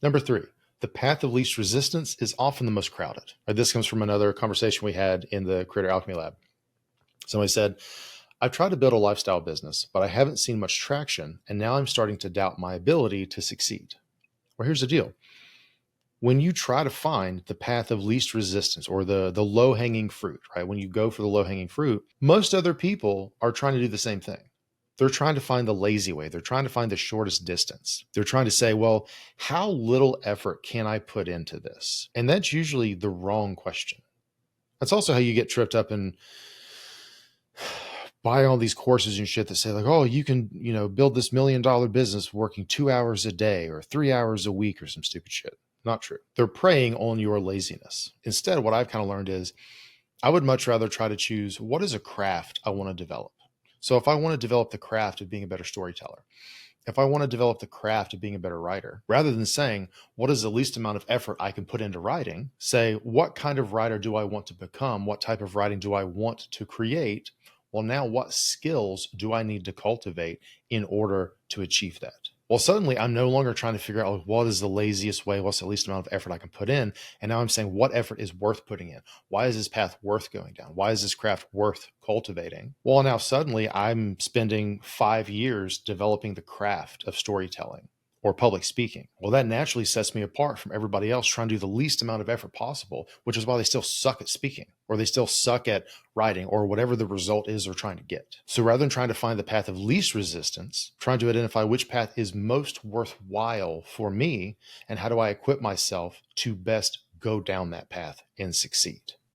Number three, the path of least resistance is often the most crowded. This comes from another conversation we had in the Creator Alchemy Lab. Somebody said, I've tried to build a lifestyle business, but I haven't seen much traction, and now I'm starting to doubt my ability to succeed. Well, here's the deal. When you try to find the path of least resistance or the low-hanging fruit, right? When you go for the low-hanging fruit, most other people are trying to do the same thing. They're trying to find the lazy way. They're trying to find the shortest distance. They're trying to say, well, how little effort can I put into this? And that's usually the wrong question. That's also how you get tripped up in buying all these courses and shit that say like, oh, you can, build this $1 million business working 2 hours a day or 3 hours a week or some stupid shit. Not true. They're preying on your laziness. Instead, what I've kind of learned is I would much rather try to choose what is a craft I want to develop. So if I want to develop the craft of being a better storyteller, if I want to develop the craft of being a better writer, rather than saying, what is the least amount of effort I can put into writing, say, what kind of writer do I want to become? What type of writing do I want to create? Well, now what skills do I need to cultivate in order to achieve that? Well, suddenly I'm no longer trying to figure out what is the laziest way, what's the least amount of effort I can put in. And now I'm saying what effort is worth putting in? Why is this path worth going down? Why is this craft worth cultivating? Well, now suddenly I'm spending 5 years developing the craft of storytelling or public speaking. Well, that naturally sets me apart from everybody else trying to do the least amount of effort possible, which is why they still suck at speaking or they still suck at writing or whatever the result is they're trying to get. So rather than trying to find the path of least resistance, trying to identify which path is most worthwhile for me and how do I equip myself to best go down that path and succeed.